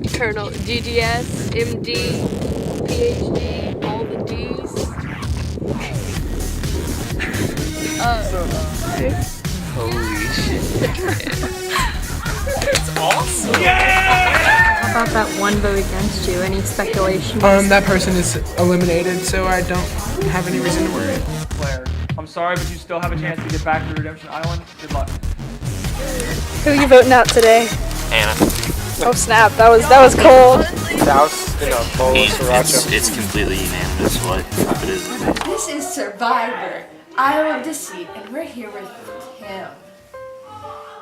Colonel DDS, MD, PhD, all the D's. Holy shit. It's awesome. How about that one vote against you? Any speculation? That person is eliminated, so I don't have any reason to worry. Claire, I'm sorry, but you still have a chance to get back to Redemption Island. Good luck. Who are you voting out today? Anna. Oh snap! That was cold. It's completely unanimous what it is. This is Survivor, Isle of Deceit, and we're here with Tim.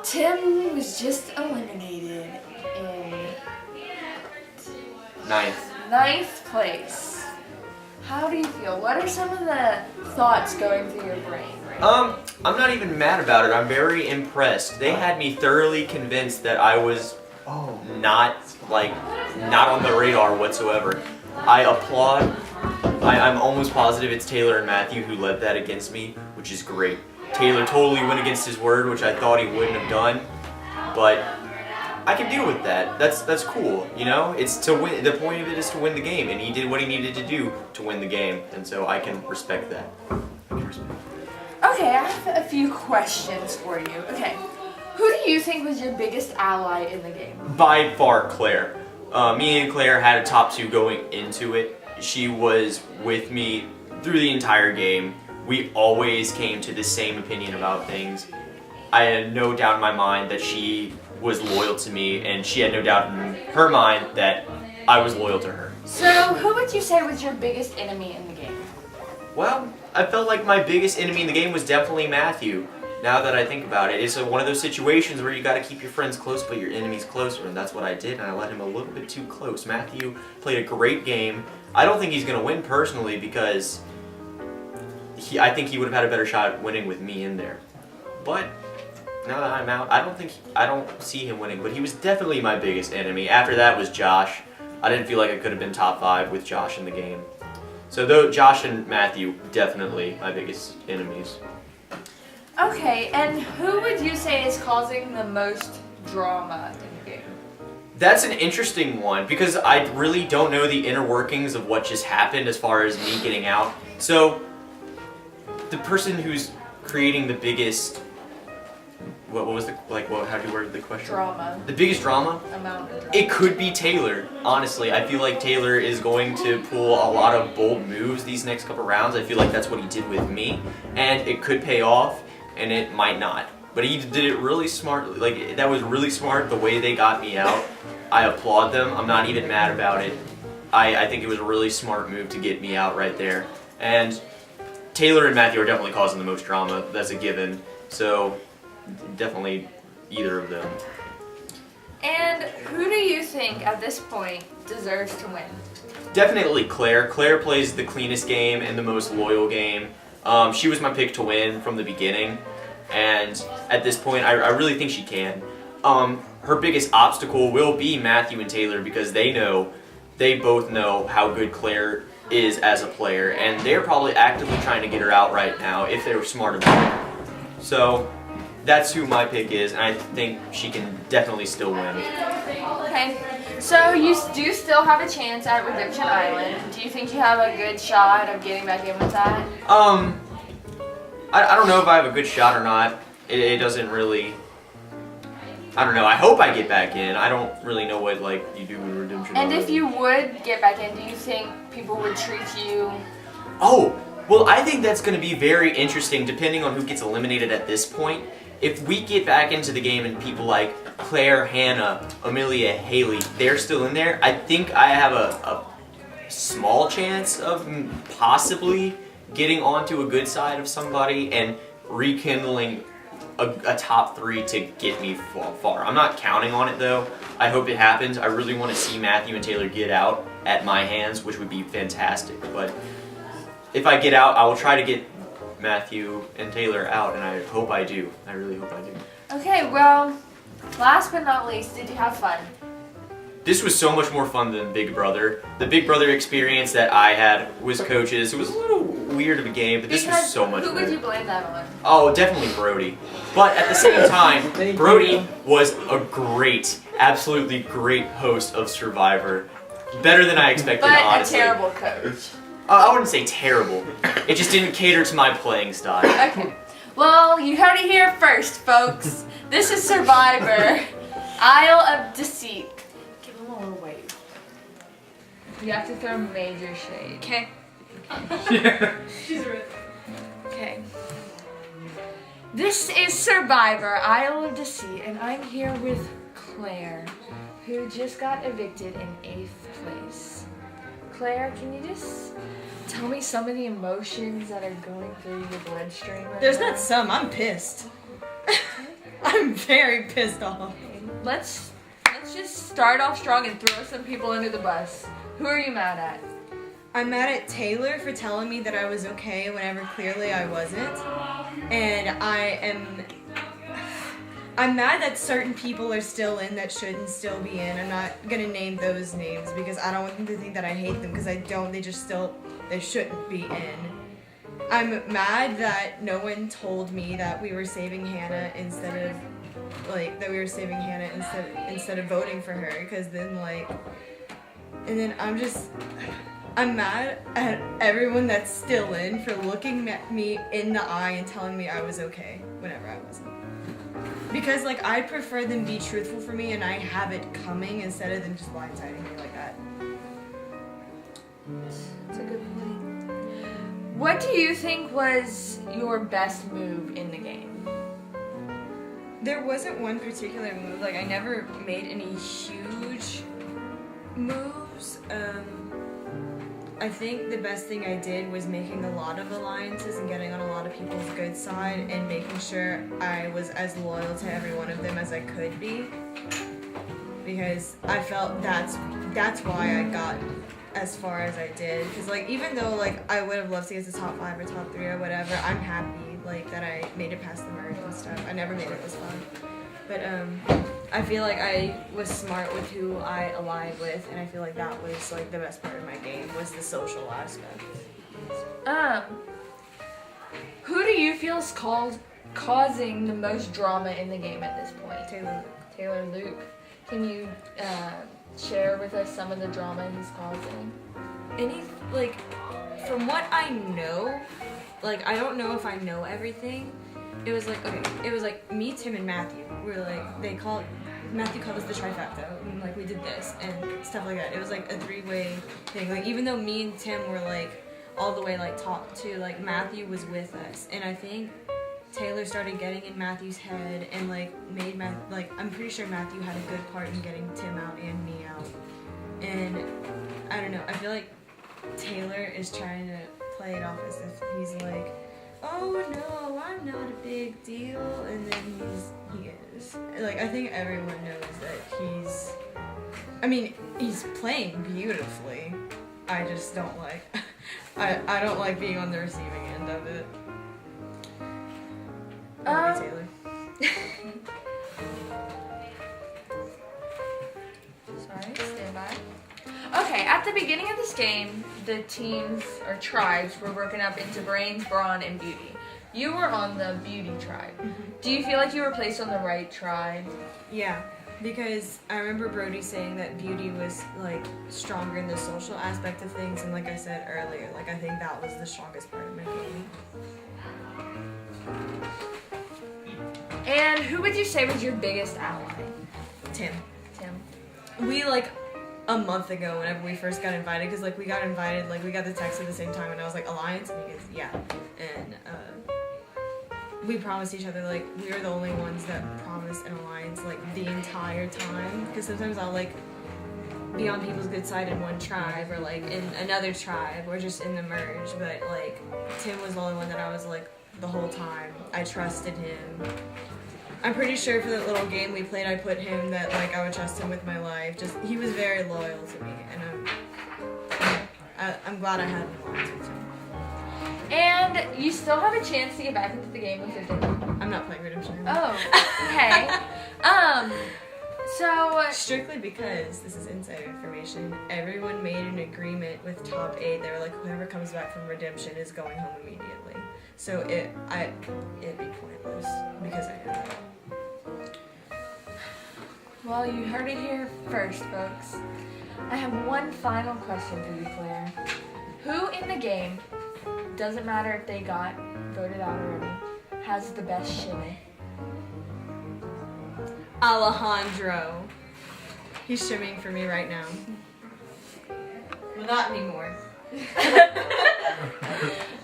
Tim was just eliminated in ninth place. How do you feel? What are some of the thoughts going through your brain right now? I'm not even mad about it. I'm very impressed. They had me thoroughly convinced that I was not on the radar whatsoever. I applaud. I'm almost positive it's Taylor and Matthew who led that against me, which is great. Taylor totally went against his word, which I thought he wouldn't have done, but I can deal with that. That's cool, you know? It's to win. The point of it is to win the game, and he did what he needed to do to win the game, and so I can respect that. Okay, I have a few questions for you. Okay, who do you think was your biggest ally in the game? By far, Claire. Me and Claire had a top two going into it. She was with me through the entire game. We always came to the same opinion about things. I had no doubt in my mind that she was loyal to me, and she had no doubt in her mind that I was loyal to her. So, who would you say was your biggest enemy in the game? Well, I felt like my biggest enemy in the game was definitely Matthew. Now that I think about it, it's one of those situations where you got to keep your friends close but your enemies closer, and that's what I did, and I let him a little bit too close. Matthew played a great game. I don't think he's going to win personally because I think he would have had a better shot at winning with me in there. But now that I'm out, I don't see him winning, but he was definitely my biggest enemy. After that was Josh. I didn't feel like I could have been top 5 with Josh in the game. So though Josh and Matthew, definitely my biggest enemies. Okay, and who would you say is causing the most drama in the game? That's an interesting one because I really don't know the inner workings of what just happened as far as me getting out. So the person who's creating the biggest, what was the, how do you word the question? Drama. The biggest drama? Amount of drama. It could be Taylor, honestly. I feel like Taylor is going to pull a lot of bold moves these next couple rounds. I feel like that's what he did with me, and it could pay off, and it might not. But he did it really smartly. Like, that was really smart, the way they got me out. I applaud them. I'm not even mad about it. I think it was a really smart move to get me out right there. And Taylor and Matthew are definitely causing the most drama. That's a given. So, definitely either of them. And who do you think at this point deserves to win? Definitely Claire. Claire plays the cleanest game and the most loyal game. She was my pick to win from the beginning, and at this point I really think she can. Her biggest obstacle will be Matthew and Taylor because they both know how good Claire is as a player, and they're probably actively trying to get her out right now if they were smart about it. So that's who my pick is, and I think she can definitely still win. Okay, so you do still have a chance at Redemption Island. Do you think you have a good shot of getting back in with that? I don't know if I have a good shot or not. It doesn't really, I don't know. I hope I get back in. I don't really know what you do with Redemption And Island. if you would get back in, do you think people would treat you? Oh, well, I think that's going to be very interesting depending on who gets eliminated at this point. If we get back into the game and people like Claire, Hannah, Amelia, Haley, they're still in there, I think I have a small chance of possibly getting onto a good side of somebody and rekindling a top 3 to get me far. I'm not counting on it though. I hope it happens. I really want to see Matthew and Taylor get out at my hands, which would be fantastic. But if I get out, I will try to get Matthew and Taylor out, and I hope I do. I really hope I do. Okay, well, last but not least, did you have fun? This was so much more fun than Big Brother. The Big Brother experience that I had was coaches. It was a little weird of a game, but this was so much Who better. would you blame that on? Oh, definitely Brody. But at the same time, Brody was a great absolutely great host of Survivor. Better than I expected, But honestly. a terrible coach. I wouldn't say terrible. It just didn't cater to my playing style. Okay. Well, you heard it here first, folks. This is Survivor. Isle of Deceit. Give him a little wave. You have to throw major shade. Okay. She's ready. Okay. This is Survivor, Isle of Deceit, and I'm here with Claire, who just got evicted in 8th place. Claire, can you just tell me some of the emotions that are going through your bloodstream right There's now? not some. I'm pissed. I'm very pissed off. Let's just start off strong and throw some people under the bus. Who are you mad at? I'm mad at Taylor for telling me that I was okay whenever clearly I wasn't. And I'm mad that certain people are still in that shouldn't still be in. I'm not gonna name those names because I don't want them to think that I hate them because I don't. They shouldn't be in. I'm mad that no one told me that we were saving Hannah instead of voting for her, because then I'm mad at everyone that's still in for looking at me in the eye and telling me I was okay whenever I wasn't. Because I prefer them be truthful for me and I have it coming instead of them just blindsiding me like that. That's a good point. What do you think was your best move in the game? There wasn't one particular move. I never made any huge moves. I think the best thing I did was making a lot of alliances and getting on a lot of people's good side and making sure I was as loyal to every one of them as I could be. Because I felt that's why I got as far as I did. Because even though I would have loved to get to top 5 or top 3 or whatever, I'm happy that I made it past the merge and stuff. I never made it this far. But I feel like I was smart with who I aligned with, and I feel like that was the best part of my game was the social aspect. Who do you feel is causing the most drama in the game at this point? Taylor Luke. Can you share with us some of the drama he's causing? From what I know, I don't know if I know everything. It was me, Tim, and Matthew. Matthew called us the trifecta, and we did this and stuff like that. It was a 3-way thing. Even though me and Tim were all the way top 2, Matthew was with us, and I think Taylor started getting in Matthew's head and made I'm pretty sure Matthew had a good part in getting Tim out and me out. And I don't know, I feel like Taylor is trying to play it off as if he's oh no, I'm not a big deal, and then he is. I think everyone knows that he's playing beautifully. I just don't I don't like being on the receiving end of it. Love you, Taylor. Sorry, stand by. Okay, at the beginning of this game, the teams or tribes were broken up into brains, brawn, and beauty. You were on the beauty tribe. Do you feel like you were placed on the right tribe? Yeah, because I remember Brody saying that beauty was stronger in the social aspect of things, and like I said earlier, I think that was the strongest part of my game. And who would you say was your biggest ally? Tim. Tim. We a month ago, whenever we first got invited, because we got invited, we got the text at the same time, and I was Alliance, and he goes, yeah. And we promised each other we were the only ones that promised an alliance the entire time, because sometimes I'll be on people's good side in one tribe or in another tribe or just in the merge, but Tim was the only one that I was the whole time. I trusted him. I'm pretty sure for that little game we played, I put him that I would trust him with my life. Just he was very loyal to me, and I'm glad I had an alliance with him. And you still have a chance to get back into the game with Redemption. I'm not playing Redemption. Oh, okay. So strictly because this is insider information, everyone made an agreement with top 8. They were whoever comes back from Redemption is going home immediately. So it'd be pointless because I know that. Well, you heard it here first, folks. I have one final question for you, Claire. Who in the game, doesn't matter if they got voted out already, has the best shimmy? Alejandro. He's shimming for me right now. Well, not anymore.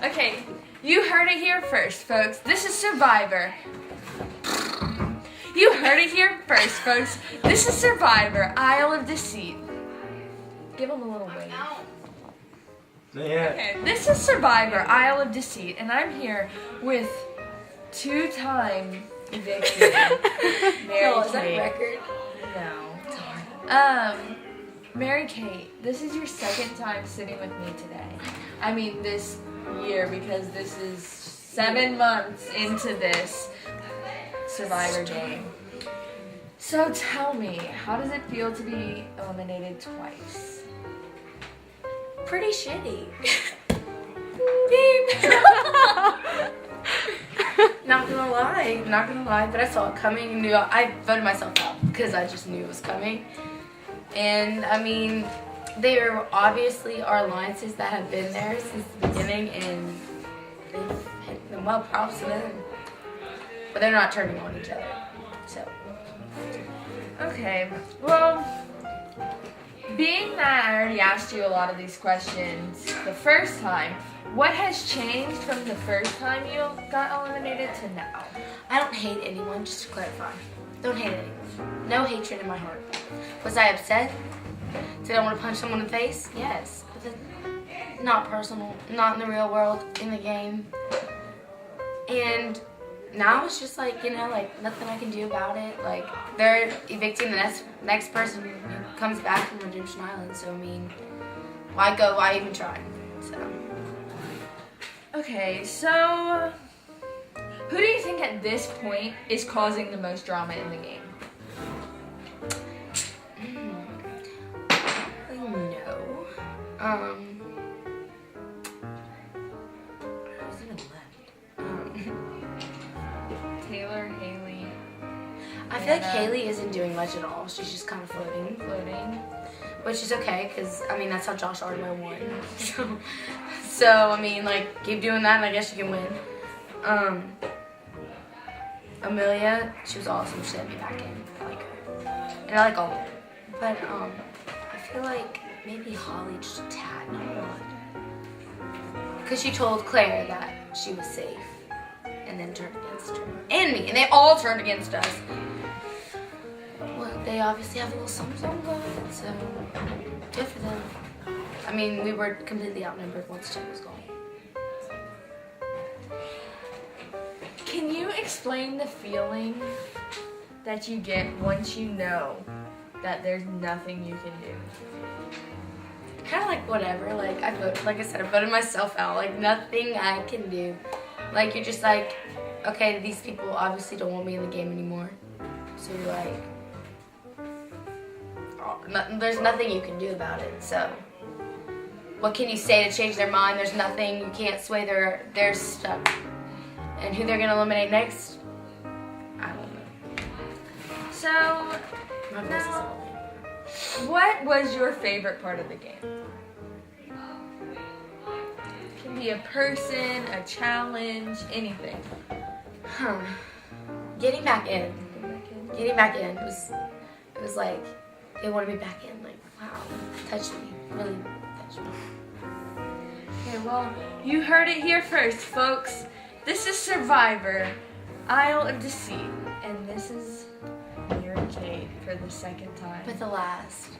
Okay, you heard it here first, folks. This is Survivor. You heard it here first, folks. This is Survivor, Isle of Deceit. Give him a little wave. Okay, this is Survivor, Isle of Deceit, and I'm here with two-time evicted Mary Kate. record? No. Mary Kate, this is your second time sitting with me today. I mean this year, because this is 7 months into this Survivor game. So tell me, how does it feel to be eliminated twice? Pretty shitty. Not gonna lie, but I saw it coming. I voted myself out because I just knew it was coming. And I mean, they are obviously our alliances that have been there since the beginning, and they've hit them well. Props to them. But they're not turning on each other. So. Okay, well, being that I already asked you a lot of these questions the first time, what has changed from the first time you got eliminated to now? I don't hate anyone, just to clarify. Don't hate anyone. No hatred in my heart. Was I upset? Did I want to punch someone in the face? Yes. But that's not personal, not in the real world, in the game. And now it's just like, like nothing I can do about it. Like, they're evicting the next person who comes back from Redemption Island. So, I mean, why even try? So. Okay, so who do you think at this point is causing the most drama in the game? No. Who's even left? Taylor, Haley. I feel like Haley isn't doing much at all. She's just kind of floating. Which is okay, because, I mean, that's how Josh Artmo won. So, I mean, like, keep doing that, and I guess you can win. Amelia, she was awesome. She let me back in. I like her. And I like all of them. But, I feel like maybe Holly just a tad, not a lot. Because she told Claire that she was safe, and then turned against her. And me, and they all turned against us. Well, they obviously have a little something going, so good for them. I mean, we were completely outnumbered once Jen was gone. Can you explain the feeling that you get once you know that there's nothing you can do? Kind of like whatever. Like I said, I voted myself out. Like nothing I can do. Like you're just like, okay, these people obviously don't want me in the game anymore. So you're like, there's nothing you can do about it. So what can you say to change their mind? There's nothing. You can't sway they're stuck. And who they're gonna eliminate next? I don't know. So, now, what was your favorite part of the game? It can be a person, a challenge, anything. Getting back in. It was like they wanted me back in. Like, wow, touched me. Really touched me. Okay, well, you heard it here first, folks. This is Survivor, Isle of Deceit, and this is Mary Kate for the second time. But the last.